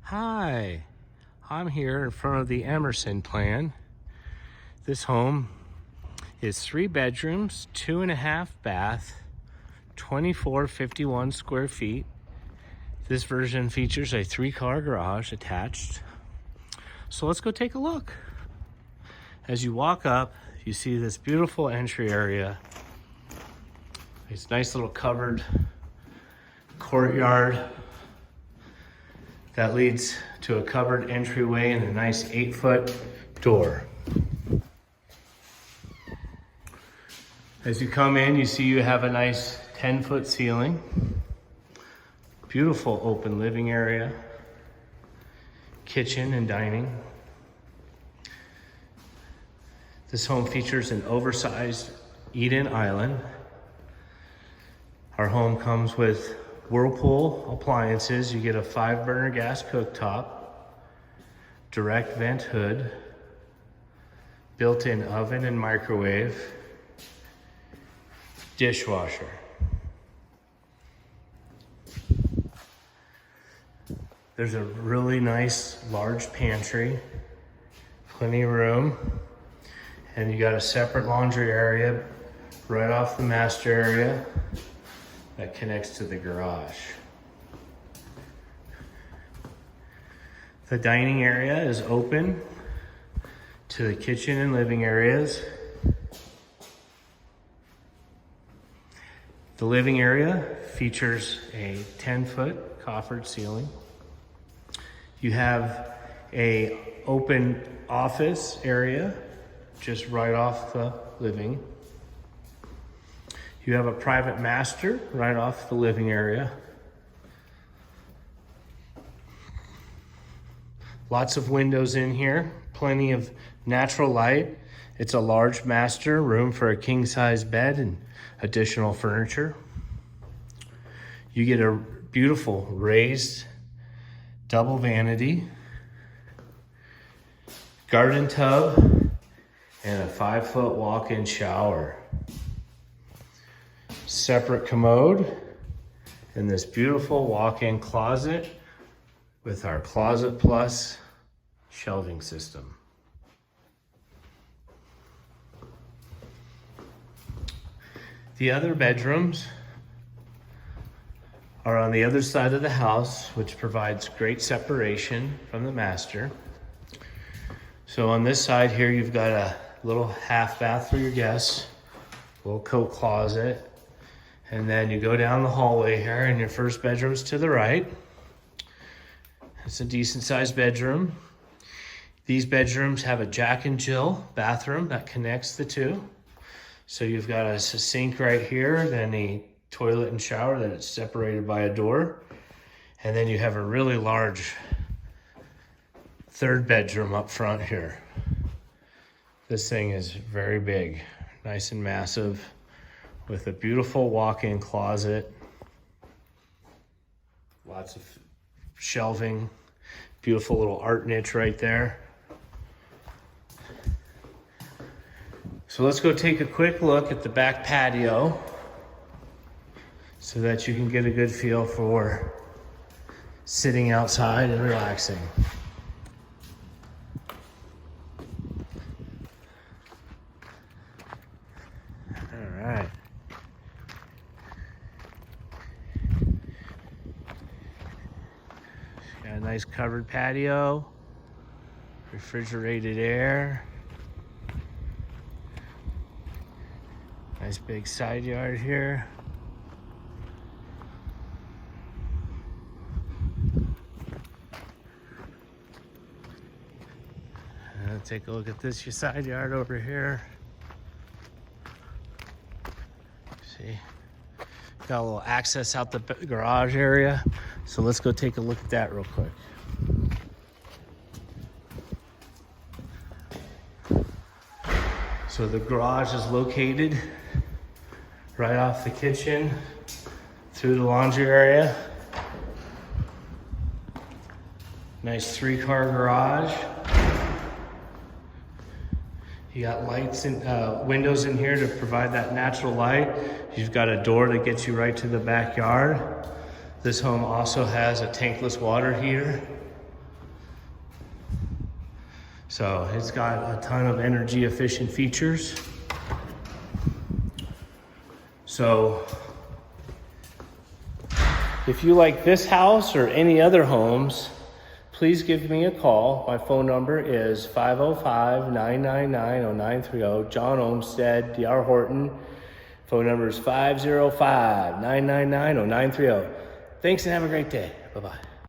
Hi, I'm here in front of the Emerson plan. This home is 3 bedrooms, 2.5 bath, 2451 square feet. This version features a 3-car garage attached. So let's go take a look. As you walk up, you see this beautiful entry area. This nice little covered courtyard that leads to a covered entryway and a nice 8-foot door. As you come in, you see you have a nice 10-foot ceiling. Beautiful open living area, kitchen and dining. This home features an oversized eat-in island. Our home comes with Whirlpool appliances. You get a 5-burner gas cooktop, direct vent hood, built-in oven and microwave, dishwasher. There's a really nice large pantry, plenty of room, and you got a separate laundry area right off the master area that connects to the garage. The dining area is open to the kitchen and living areas. The living area features a 10-foot coffered ceiling. You have an open office area just right off the living. You have a private master right off the living area. Lots of windows in here, plenty of natural light. It's a large master, room for a king-size bed and additional furniture. You get a beautiful raised double vanity, garden tub, and a 5-foot walk-in shower. Separate commode, and this beautiful walk-in closet with our Closet Plus shelving system. The other bedrooms are on the other side of the house, which provides great separation from the master. So on this side here, you've got a little half bath for your guests, a little coat closet, and then you go down the hallway here, and your first bedroom's to the right. It's a decent sized bedroom. These bedrooms have a Jack and Jill bathroom that connects the two. So you've got a sink right here, then a toilet and shower that is separated by a door. And then you have a really large 3rd bedroom up front here. This thing is very big, nice and massive, with a beautiful walk-in closet, lots of shelving, beautiful little art niche right there. So let's go take a quick look at the back patio so that you can get a good feel for sitting outside and relaxing. All right. Got a nice covered patio, refrigerated air. Nice big side yard here. And take a look at this, your side yard over here. See, got a little access out the garage area. So let's go take a look at that real quick. So the garage is located right off the kitchen through the laundry area. Nice 3-car garage. You got lights and windows in here to provide that natural light. You've got a door that gets you right to the backyard. This home also has a tankless water heater So it's got a ton of energy efficient features. So if you like this house or any other homes, please give me a call. My phone number is 505-999-0930. John Olmsted, D.R. Horton. Phone number is 505-999-0930. Thanks and have a great day. Bye-bye.